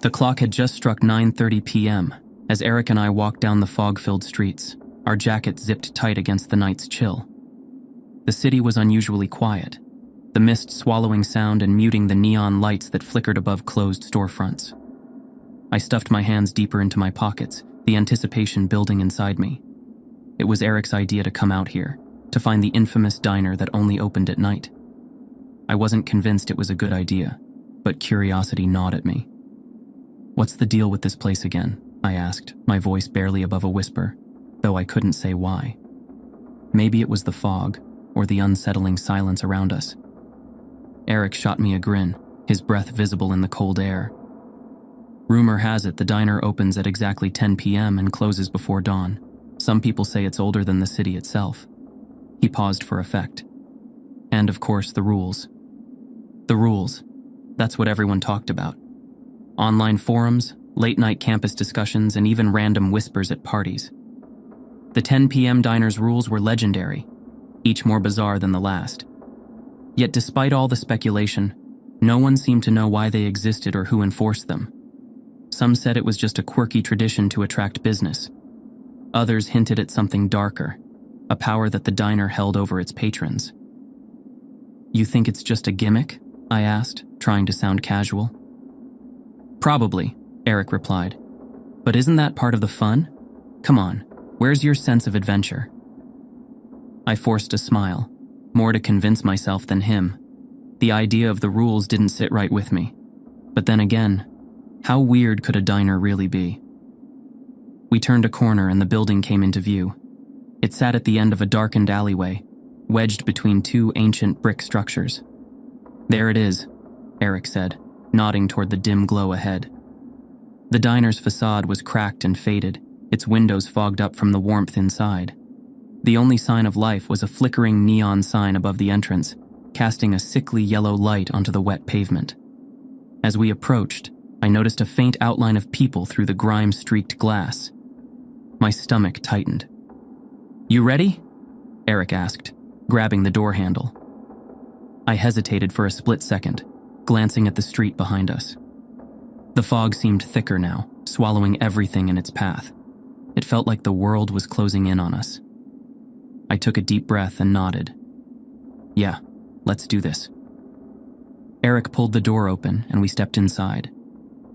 The clock had just struck 9:30 p.m. as Eric and I walked down the fog-filled streets, our jackets zipped tight against the night's chill. The city was unusually quiet, the mist swallowing sound and muting the neon lights that flickered above closed storefronts. I stuffed my hands deeper into my pockets, the anticipation building inside me. It was Eric's idea to come out here, to find the infamous diner that only opened at night. I wasn't convinced it was a good idea, but curiosity gnawed at me. "What's the deal with this place again?" I asked, my voice barely above a whisper, though I couldn't say why. Maybe it was the fog, or the unsettling silence around us. Eric shot me a grin, his breath visible in the cold air. "Rumor has it the diner opens at exactly 10 p.m. and closes before dawn. Some people say it's older than the city itself." He paused for effect. "And of course, the rules." The rules. That's what everyone talked about. Online forums, late-night campus discussions, and even random whispers at parties. The 10 p.m. diner's rules were legendary, each more bizarre than the last. Yet despite all the speculation, no one seemed to know why they existed or who enforced them. Some said it was just a quirky tradition to attract business. Others hinted at something darker, a power that the diner held over its patrons. "You think it's just a gimmick?" I asked, trying to sound casual. "Probably," Eric replied. "But isn't that part of the fun? Come on, where's your sense of adventure?" I forced a smile, more to convince myself than him. The idea of the rules didn't sit right with me. But then again, how weird could a diner really be? We turned a corner and the building came into view. It sat at the end of a darkened alleyway, wedged between two ancient brick structures. "There it is," Eric said, nodding toward the dim glow ahead. The diner's facade was cracked and faded, its windows fogged up from the warmth inside. The only sign of life was a flickering neon sign above the entrance, casting a sickly yellow light onto the wet pavement. As we approached, I noticed a faint outline of people through the grime-streaked glass. My stomach tightened. "You ready?" Eric asked, grabbing the door handle. I hesitated for a split second, glancing at the street behind us. The fog seemed thicker now, swallowing everything in its path. It felt like the world was closing in on us. I took a deep breath and nodded. "Yeah, let's do this." Eric pulled the door open and we stepped inside.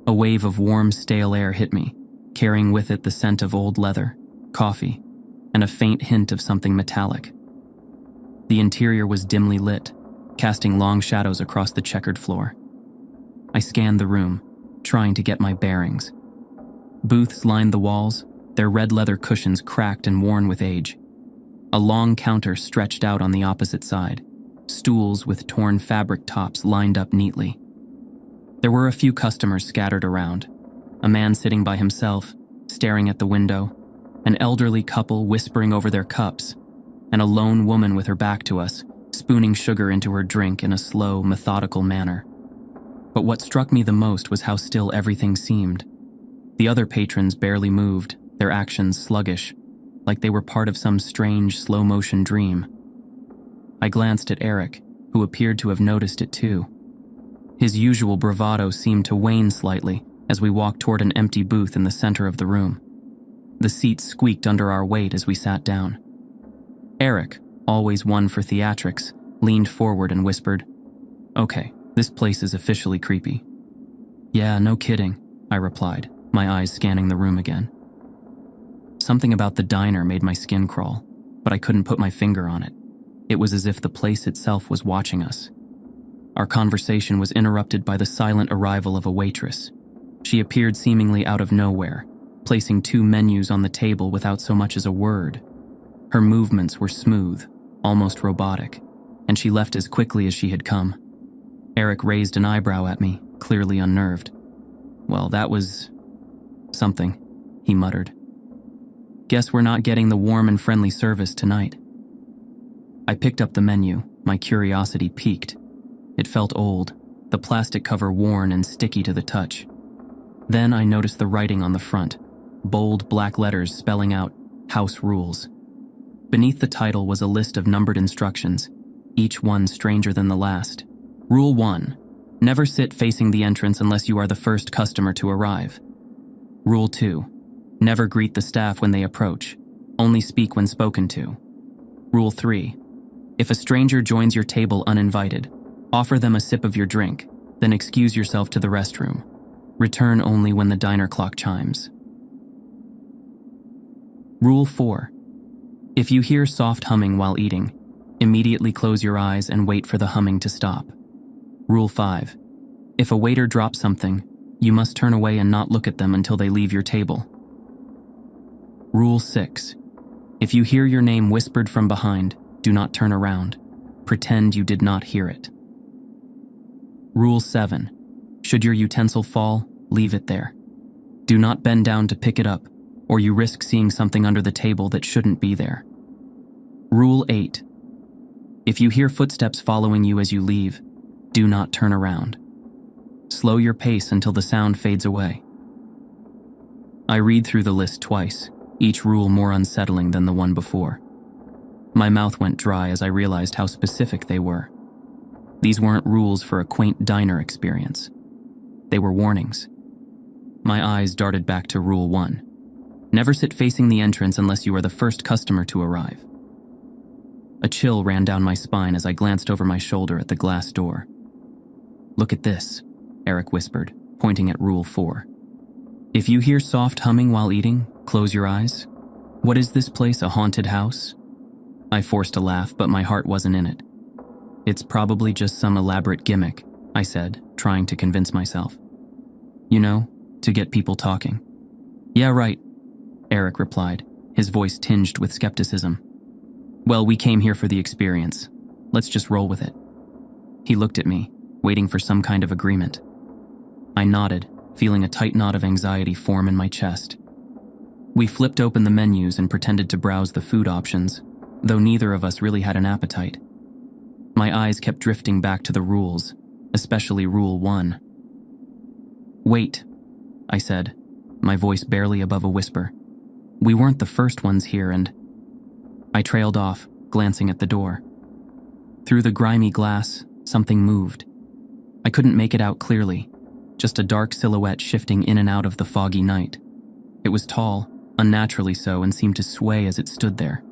A wave of warm, stale air hit me, carrying with it the scent of old leather, coffee, and a faint hint of something metallic. The interior was dimly lit, casting long shadows across the checkered floor. I scanned the room, trying to get my bearings. Booths lined the walls, their red leather cushions cracked and worn with age. A long counter stretched out on the opposite side, stools with torn fabric tops lined up neatly. There were a few customers scattered around, a man sitting by himself, staring at the window, an elderly couple whispering over their cups, and a lone woman with her back to us, spooning sugar into her drink in a slow, methodical manner. But what struck me the most was how still everything seemed. The other patrons barely moved, their actions sluggish, like they were part of some strange, slow-motion dream. I glanced at Eric, who appeared to have noticed it too. His usual bravado seemed to wane slightly as we walked toward an empty booth in the center of the room. The seats squeaked under our weight as we sat down. Eric, always one for theatrics, leaned forward and whispered, "Okay, this place is officially creepy." "Yeah, no kidding," I replied, my eyes scanning the room again. Something about the diner made my skin crawl, but I couldn't put my finger on it. It was as if the place itself was watching us. Our conversation was interrupted by the silent arrival of a waitress. She appeared seemingly out of nowhere, placing 2 menus on the table without so much as a word. Her movements were smooth, almost robotic, and she left as quickly as she had come. Eric raised an eyebrow at me, clearly unnerved. "Well, that was something," he muttered. "Guess we're not getting the warm and friendly service tonight." I picked up the menu, my curiosity piqued. It felt old, the plastic cover worn and sticky to the touch. Then I noticed the writing on the front, bold black letters spelling out "House Rules." Beneath the title was a list of numbered instructions, each one stranger than the last. Rule 1. Never sit facing the entrance unless you are the first customer to arrive. Rule 2. Never greet the staff when they approach. Only speak when spoken to. Rule 3. If a stranger joins your table uninvited, offer them a sip of your drink, then excuse yourself to the restroom. Return only when the diner clock chimes. Rule 4. If you hear soft humming while eating, immediately close your eyes and wait for the humming to stop. Rule 5. If a waiter drops something, you must turn away and not look at them until they leave your table. Rule 6. If you hear your name whispered from behind, do not turn around. Pretend you did not hear it. Rule 7. Should your utensil fall, leave it there. Do not bend down to pick it up, or you risk seeing something under the table that shouldn't be there. Rule 8. If you hear footsteps following you as you leave, do not turn around. Slow your pace until the sound fades away. I read through the list twice, each rule more unsettling than the one before. My mouth went dry as I realized how specific they were. These weren't rules for a quaint diner experience. They were warnings. My eyes darted back to Rule 1. Never sit facing the entrance unless you are the first customer to arrive. A chill ran down my spine as I glanced over my shoulder at the glass door. "Look at this," Eric whispered, pointing at Rule 4. "If you hear soft humming while eating, close your eyes. What is this place, a haunted house?" I forced a laugh, but my heart wasn't in it. "It's probably just some elaborate gimmick," I said, trying to convince myself. "You know, to get people talking." "Yeah, right," Eric replied, his voice tinged with skepticism. "Well, we came here for the experience. Let's just roll with it." He looked at me, waiting for some kind of agreement. I nodded, feeling a tight knot of anxiety form in my chest. We flipped open the menus and pretended to browse the food options, though neither of us really had an appetite. My eyes kept drifting back to the rules, especially Rule 1. "Wait," I said, my voice barely above a whisper. "We weren't the first ones here and—" I trailed off, glancing at the door. Through the grimy glass, something moved. I couldn't make it out clearly, just a dark silhouette shifting in and out of the foggy night. It was tall, unnaturally so, and seemed to sway as it stood there.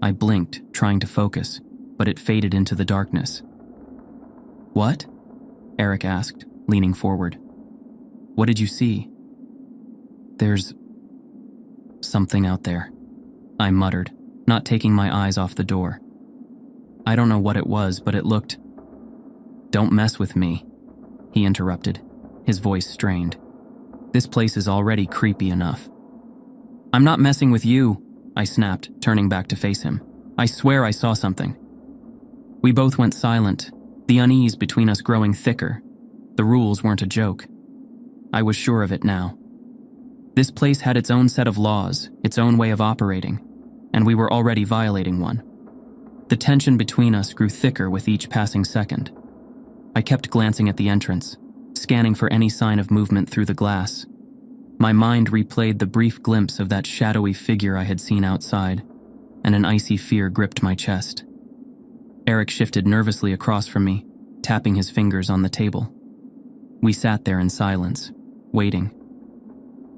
I blinked, trying to focus, but it faded into the darkness. "What?" Eric asked, leaning forward. "What did you see?" "There's something out there," I muttered, not taking my eyes off the door. I don't know what it was, but it looked— "Don't mess with me," he interrupted, his voice strained. "This place is already creepy enough." "I'm not messing with you," I snapped, turning back to face him. "I swear I saw something." We both went silent, the unease between us growing thicker. The rules weren't a joke. I was sure of it now. This place had its own set of laws, its own way of operating, and we were already violating one. The tension between us grew thicker with each passing second. I kept glancing at the entrance, scanning for any sign of movement through the glass. My mind replayed the brief glimpse of that shadowy figure I had seen outside, and an icy fear gripped my chest. Eric shifted nervously across from me, tapping his fingers on the table. We sat there in silence, waiting.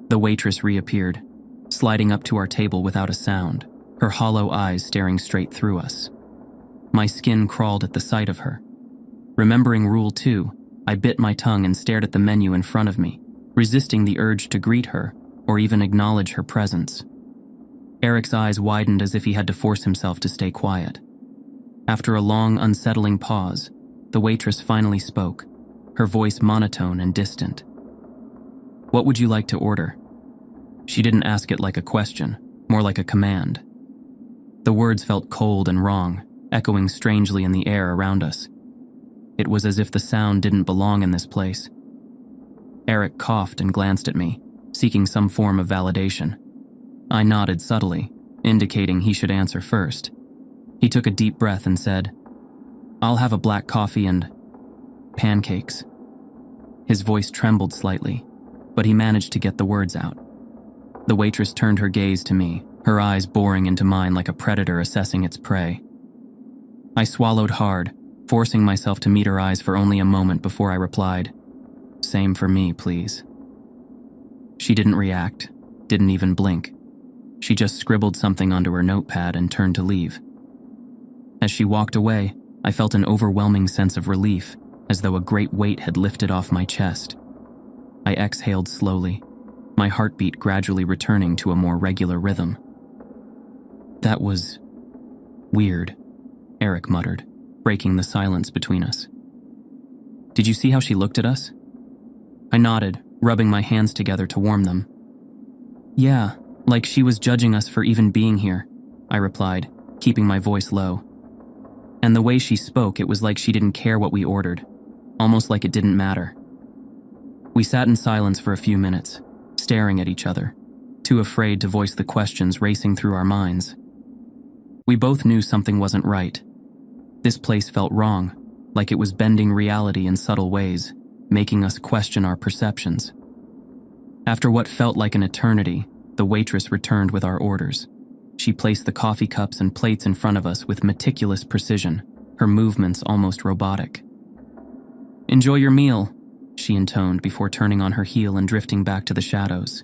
The waitress reappeared, sliding up to our table without a sound, her hollow eyes staring straight through us. My skin crawled at the sight of her. Remembering Rule 2, I bit my tongue and stared at the menu in front of me, resisting the urge to greet her or even acknowledge her presence. Eric's eyes widened as if he had to force himself to stay quiet. After a long, unsettling pause, the waitress finally spoke, her voice monotone and distant. "What would you like to order?" She didn't ask it like a question, more like a command. The words felt cold and wrong, echoing strangely in the air around us. It was as if the sound didn't belong in this place. Eric coughed and glanced at me, seeking some form of validation. I nodded subtly, indicating he should answer first. He took a deep breath and said, "I'll have a black coffee and pancakes." His voice trembled slightly, but he managed to get the words out. The waitress turned her gaze to me, her eyes boring into mine like a predator assessing its prey. I swallowed hard, forcing myself to meet her eyes for only a moment before I replied, "Same for me, please." She didn't react, didn't even blink. She just scribbled something onto her notepad and turned to leave. As she walked away, I felt an overwhelming sense of relief, as though a great weight had lifted off my chest. I exhaled slowly, my heartbeat gradually returning to a more regular rhythm. "That was weird," Eric muttered, breaking the silence between us. "Did you see how she looked at us?" I nodded, rubbing my hands together to warm them. "Yeah, like she was judging us for even being here," I replied, keeping my voice low. And the way she spoke, it was like she didn't care what we ordered, almost like it didn't matter. We sat in silence for a few minutes, staring at each other, too afraid to voice the questions racing through our minds. We both knew something wasn't right. This place felt wrong, like it was bending reality in subtle ways, making us question our perceptions. After what felt like an eternity, the waitress returned with our orders. She placed the coffee cups and plates in front of us with meticulous precision, her movements almost robotic. "Enjoy your meal," she intoned before turning on her heel and drifting back to the shadows.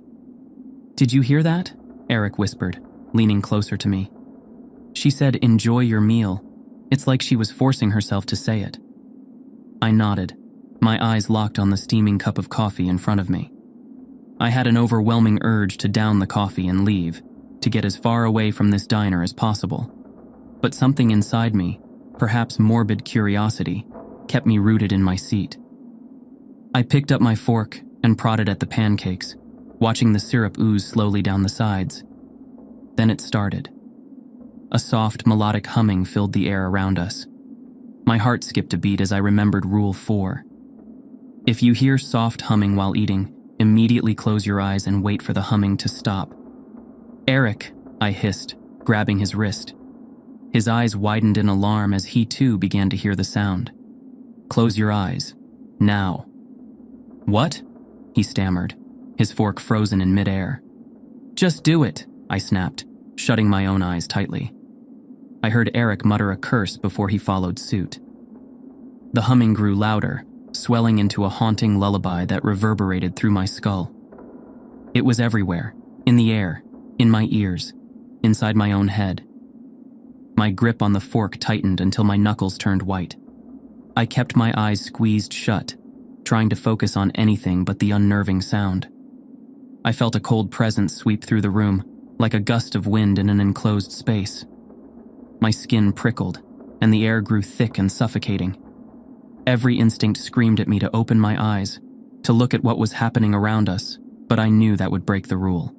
"Did you hear that?" Eric whispered, leaning closer to me. She said, "Enjoy your meal." It's like she was forcing herself to say it. I nodded, my eyes locked on the steaming cup of coffee in front of me. I had an overwhelming urge to down the coffee and leave, to get as far away from this diner as possible. But something inside me, perhaps morbid curiosity, kept me rooted in my seat. I picked up my fork and prodded at the pancakes, watching the syrup ooze slowly down the sides. Then it started. A soft, melodic humming filled the air around us. My heart skipped a beat as I remembered Rule 4. If you hear soft humming while eating, immediately close your eyes and wait for the humming to stop. "Eric," I hissed, grabbing his wrist. His eyes widened in alarm as he too began to hear the sound. "Close your eyes. Now." "What?" he stammered, his fork frozen in midair. "Just do it," I snapped, shutting my own eyes tightly. I heard Eric mutter a curse before he followed suit. The humming grew louder, swelling into a haunting lullaby that reverberated through my skull. It was everywhere, in the air, in my ears, inside my own head. My grip on the fork tightened until my knuckles turned white. I kept my eyes squeezed shut, trying to focus on anything but the unnerving sound. I felt a cold presence sweep through the room, like a gust of wind in an enclosed space. My skin prickled, and the air grew thick and suffocating. Every instinct screamed at me to open my eyes, to look at what was happening around us, but I knew that would break the rule.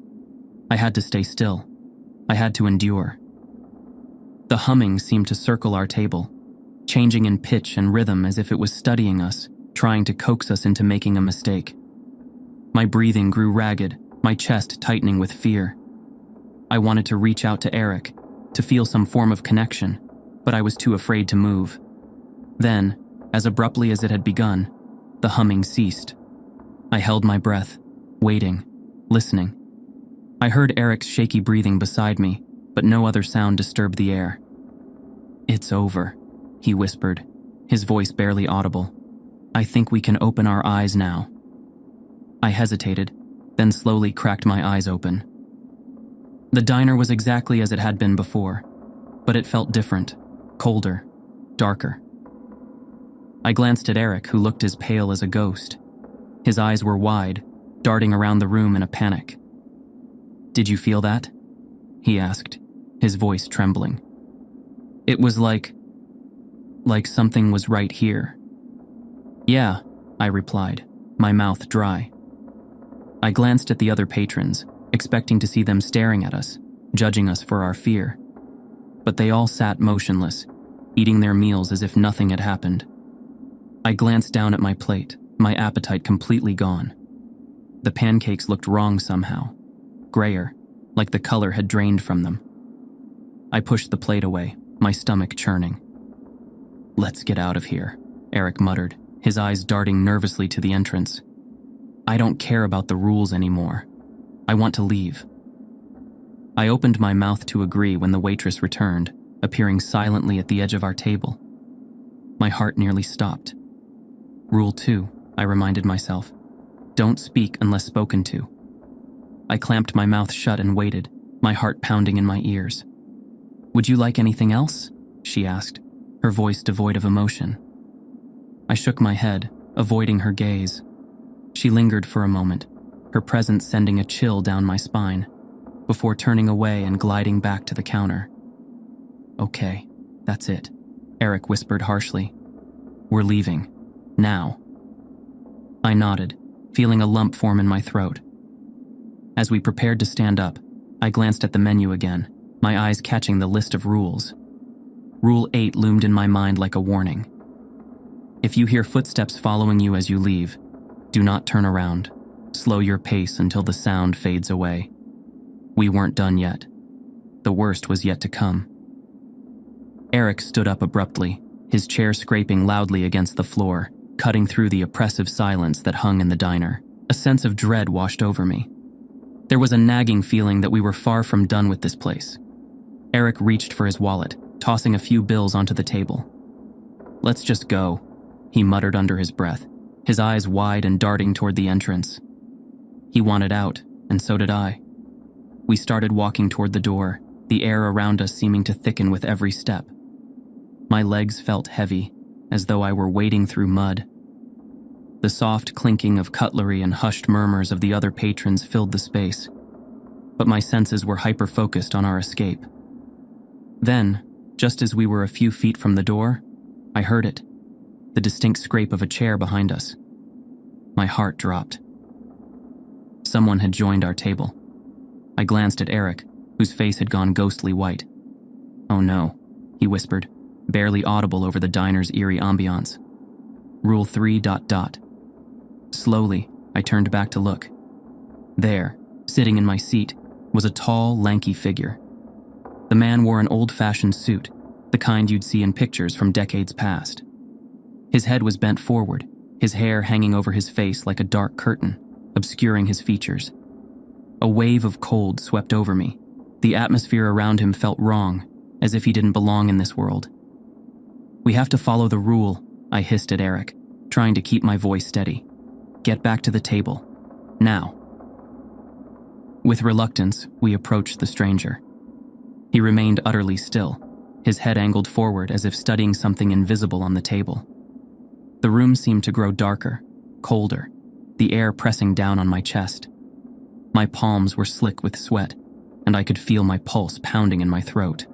I had to stay still. I had to endure. The humming seemed to circle our table, changing in pitch and rhythm as if it was studying us, trying to coax us into making a mistake. My breathing grew ragged, my chest tightening with fear. I wanted to reach out to Eric, to feel some form of connection, but I was too afraid to move. Then, as abruptly as it had begun, the humming ceased. I held my breath, waiting, listening. I heard Eric's shaky breathing beside me, but no other sound disturbed the air. "It's over," he whispered, his voice barely audible. "I think we can open our eyes now." I hesitated, then slowly cracked my eyes open. The diner was exactly as it had been before, but it felt different, colder, darker. I glanced at Eric, who looked as pale as a ghost. His eyes were wide, darting around the room in a panic. "Did you feel that?" he asked, his voice trembling. "It was like something was right here." "Yeah," I replied, my mouth dry. I glanced at the other patrons, expecting to see them staring at us, judging us for our fear. But they all sat motionless, eating their meals as if nothing had happened. I glanced down at my plate, my appetite completely gone. The pancakes looked wrong somehow, grayer, like the color had drained from them. I pushed the plate away, my stomach churning. "Let's get out of here," Eric muttered, his eyes darting nervously to the entrance. "I don't care about the rules anymore. I want to leave." I opened my mouth to agree when the waitress returned, appearing silently at the edge of our table. My heart nearly stopped. Rule 2, I reminded myself. Don't speak unless spoken to. I clamped my mouth shut and waited, my heart pounding in my ears. Would you like anything else? She asked, her voice devoid of emotion. I shook my head, avoiding her gaze. She lingered for a moment, her presence sending a chill down my spine, before turning away and gliding back to the counter. Okay, that's it, Eric whispered harshly. We're leaving. Now. I nodded, feeling a lump form in my throat. As we prepared to stand up, I glanced at the menu again, my eyes catching the list of rules. Rule 8 loomed in my mind like a warning. If you hear footsteps following you as you leave, do not turn around. Slow your pace until the sound fades away. We weren't done yet. The worst was yet to come. Eric stood up abruptly, his chair scraping loudly against the floor, cutting through the oppressive silence that hung in the diner. A sense of dread washed over me. There was a nagging feeling that we were far from done with this place. Eric reached for his wallet, tossing a few bills onto the table. Let's just go, he muttered under his breath, his eyes wide and darting toward the entrance. He wanted out, and so did I. We started walking toward the door, the air around us seeming to thicken with every step. My legs felt heavy, as though I were wading through mud. The soft clinking of cutlery and hushed murmurs of the other patrons filled the space, but my senses were hyper-focused on our escape. Then, just as we were a few feet from the door, I heard it, the distinct scrape of a chair behind us. My heart dropped. Someone had joined our table. I glanced at Eric, whose face had gone ghostly white. Oh no, he whispered, barely audible over the diner's eerie ambiance. Rule 3... Slowly, I turned back to look. There, sitting in my seat, was a tall, lanky figure. The man wore an old-fashioned suit, the kind you'd see in pictures from decades past. His head was bent forward, his hair hanging over his face like a dark curtain, obscuring his features. A wave of cold swept over me. The atmosphere around him felt wrong, as if he didn't belong in this world. We have to follow the rule, I hissed at Eric, trying to keep my voice steady. Get back to the table. Now. With reluctance, we approached the stranger. He remained utterly still, his head angled forward as if studying something invisible on the table. The room seemed to grow darker, colder, the air pressing down on my chest. My palms were slick with sweat, and I could feel my pulse pounding in my throat.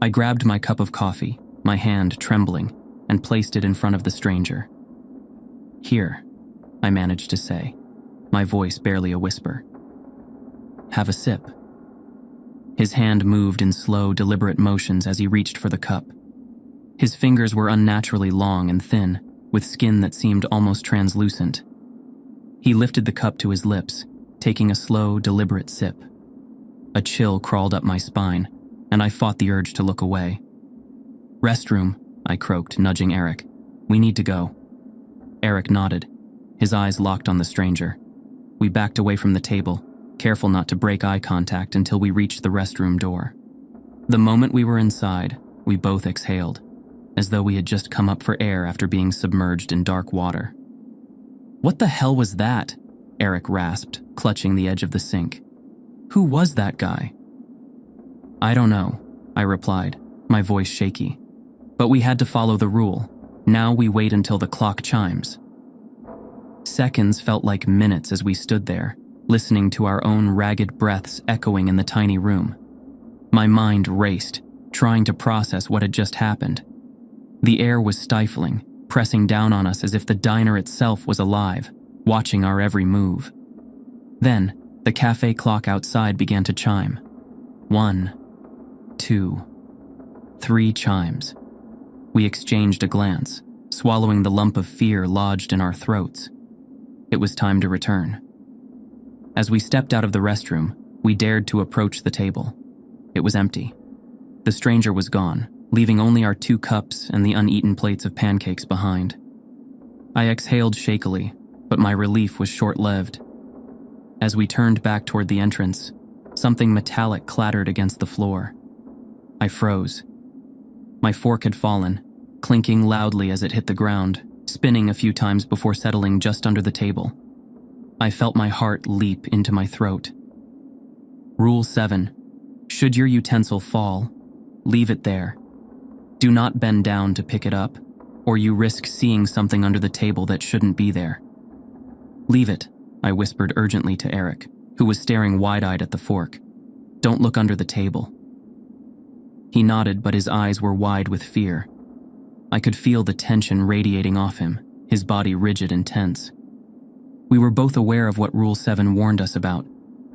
I grabbed my cup of coffee, my hand trembling, and placed it in front of the stranger. Here, I managed to say, my voice barely a whisper. Have a sip. His hand moved in slow, deliberate motions as he reached for the cup. His fingers were unnaturally long and thin, with skin that seemed almost translucent. He lifted the cup to his lips, taking a slow, deliberate sip. A chill crawled up my spine, and I fought the urge to look away. Restroom, I croaked, nudging Eric. We need to go. Eric nodded, his eyes locked on the stranger. We backed away from the table, careful not to break eye contact until we reached the restroom door. The moment we were inside, we both exhaled, as though we had just come up for air after being submerged in dark water. What the hell was that? Eric rasped, clutching the edge of the sink. Who was that guy? I don't know, I replied, my voice shaky. But we had to follow the rule. Now we wait until the clock chimes. Seconds felt like minutes as we stood there, listening to our own ragged breaths echoing in the tiny room. My mind raced, trying to process what had just happened. The air was stifling, pressing down on us as if the diner itself was alive, watching our every move. Then, the cafe clock outside began to chime. 1, 2, 3 chimes. We exchanged a glance, swallowing the lump of fear lodged in our throats. It was time to return. As we stepped out of the restroom, we dared to approach the table. It was empty. The stranger was gone, leaving only our 2 cups and the uneaten plates of pancakes behind. I exhaled shakily, but my relief was short-lived. As we turned back toward the entrance, something metallic clattered against the floor. I froze. My fork had fallen, clinking loudly as it hit the ground, spinning a few times before settling just under the table. I felt my heart leap into my throat. Rule 7. Should your utensil fall, leave it there. Do not bend down to pick it up, or you risk seeing something under the table that shouldn't be there. Leave it, I whispered urgently to Eric, who was staring wide-eyed at the fork. Don't look under the table. He nodded, but his eyes were wide with fear. I could feel the tension radiating off him, his body rigid and tense. We were both aware of what Rule 7 warned us about,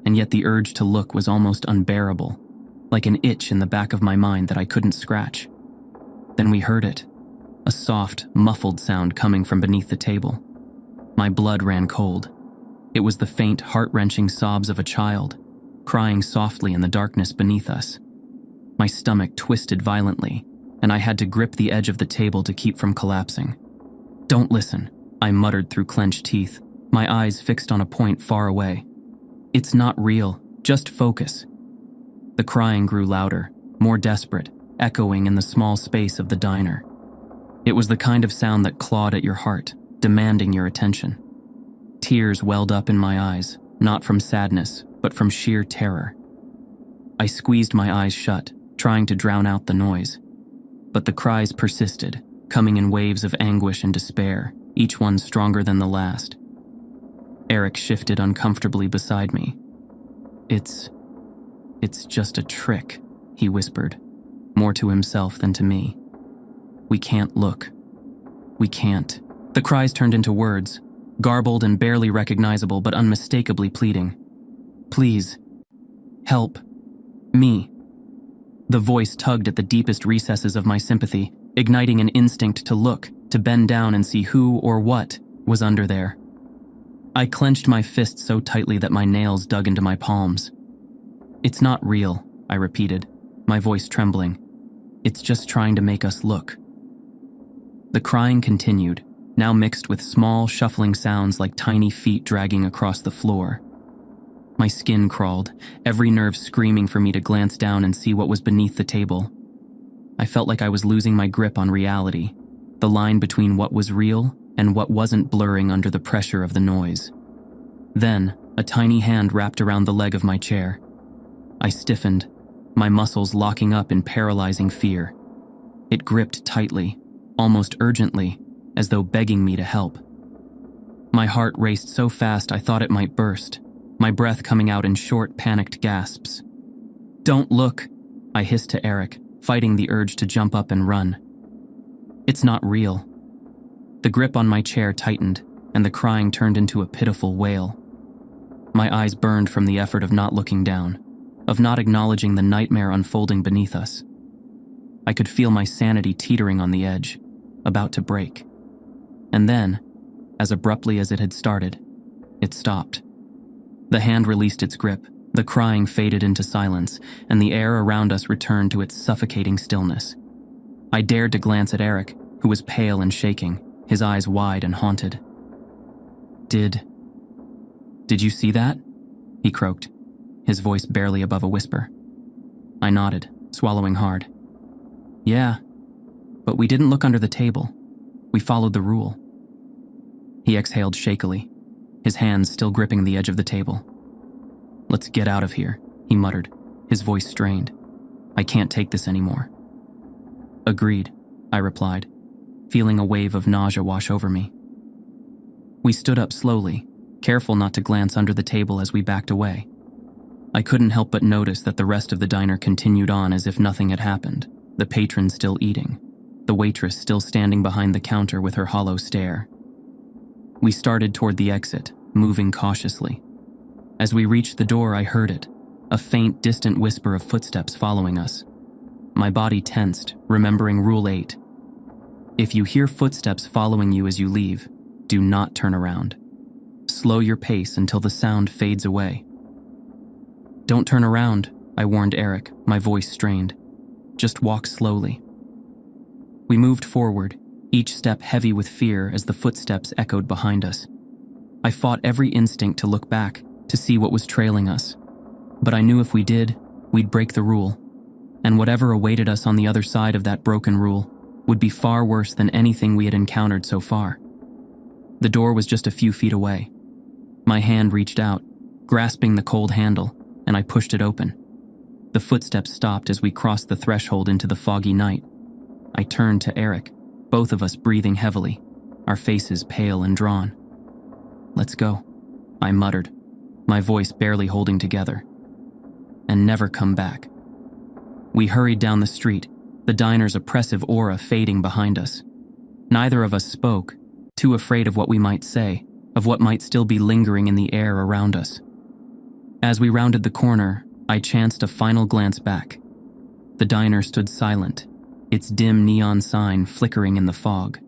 and yet the urge to look was almost unbearable, like an itch in the back of my mind that I couldn't scratch. Then we heard it, a soft, muffled sound coming from beneath the table. My blood ran cold. It was the faint, heart-wrenching sobs of a child, crying softly in the darkness beneath us. My stomach twisted violently, and I had to grip the edge of the table to keep from collapsing. Don't listen, I muttered through clenched teeth, my eyes fixed on a point far away. It's not real, just focus. The crying grew louder, more desperate, echoing in the small space of the diner. It was the kind of sound that clawed at your heart, demanding your attention. Tears welled up in my eyes, not from sadness, but from sheer terror. I squeezed my eyes shut, trying to drown out the noise. But the cries persisted, coming in waves of anguish and despair, each one stronger than the last. Eric shifted uncomfortably beside me. It's just a trick, he whispered, more to himself than to me. We can't look. We can't. The cries turned into words, garbled and barely recognizable but unmistakably pleading. Please, help me. The voice tugged at the deepest recesses of my sympathy, igniting an instinct to look, to bend down and see who or what was under there. I clenched my fist so tightly that my nails dug into my palms. It's not real, I repeated, my voice trembling. It's just trying to make us look. The crying continued, now mixed with small, shuffling sounds like tiny feet dragging across the floor. My skin crawled, every nerve screaming for me to glance down and see what was beneath the table. I felt like I was losing my grip on reality, the line between what was real and what wasn't blurring under the pressure of the noise. Then, a tiny hand wrapped around the leg of my chair. I stiffened, my muscles locking up in paralyzing fear. It gripped tightly, almost urgently, as though begging me to help. My heart raced so fast I thought it might burst, my breath coming out in short, panicked gasps. Don't look, I hissed to Eric, fighting the urge to jump up and run. It's not real. The grip on my chair tightened, and the crying turned into a pitiful wail. My eyes burned from the effort of not looking down, of not acknowledging the nightmare unfolding beneath us. I could feel my sanity teetering on the edge, about to break. And then, as abruptly as it had started, it stopped. The hand released its grip, the crying faded into silence, and the air around us returned to its suffocating stillness. I dared to glance at Eric, who was pale and shaking, his eyes wide and haunted. Did you see that? He croaked, his voice barely above a whisper. I nodded, swallowing hard. Yeah, but we didn't look under the table. We followed the rule. He exhaled shakily, his hands still gripping the edge of the table. Let's get out of here, he muttered, his voice strained. I can't take this anymore. Agreed, I replied, feeling a wave of nausea wash over me. We stood up slowly, careful not to glance under the table as we backed away. I couldn't help but notice that the rest of the diner continued on as if nothing had happened, the patron still eating, the waitress still standing behind the counter with her hollow stare. We started toward the exit, moving cautiously. As we reached the door, I heard it, a faint, distant whisper of footsteps following us. My body tensed, remembering Rule 8. If you hear footsteps following you as you leave, do not turn around. Slow your pace until the sound fades away. Don't turn around, I warned Eric, my voice strained. Just walk slowly. We moved forward, each step heavy with fear as the footsteps echoed behind us. I fought every instinct to look back, to see what was trailing us. But I knew if we did, we'd break the rule. And whatever awaited us on the other side of that broken rule would be far worse than anything we had encountered so far. The door was just a few feet away. My hand reached out, grasping the cold handle, and I pushed it open. The footsteps stopped as we crossed the threshold into the foggy night. I turned to Eric, both of us breathing heavily, our faces pale and drawn. "Let's go," I muttered, my voice barely holding together. "And never come back." We hurried down the street, the diner's oppressive aura fading behind us. Neither of us spoke, too afraid of what we might say, of what might still be lingering in the air around us. As we rounded the corner, I chanced a final glance back. The diner stood silent, its dim neon sign flickering in the fog.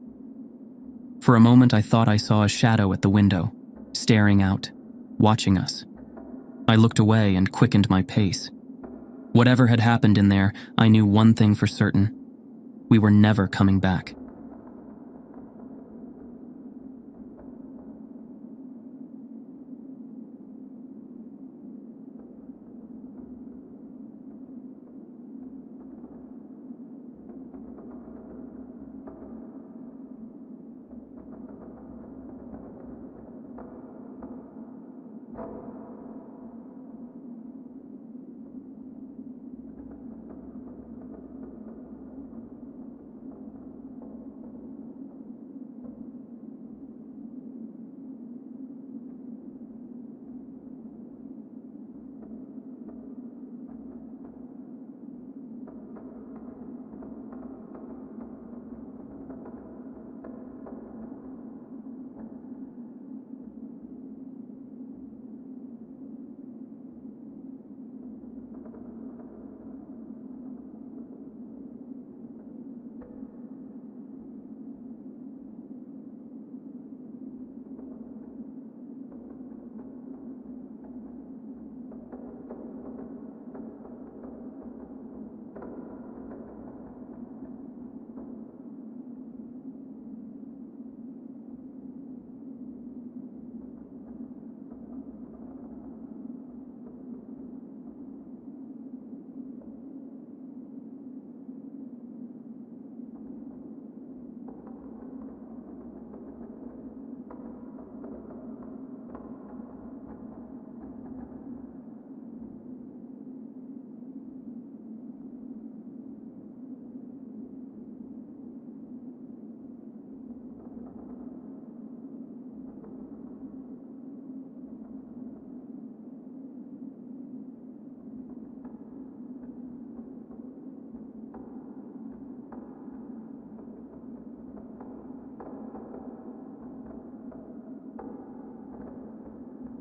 For a moment I thought I saw a shadow at the window, staring out, watching us. I looked away and quickened my pace. Whatever had happened in there, I knew one thing for certain. We were never coming back.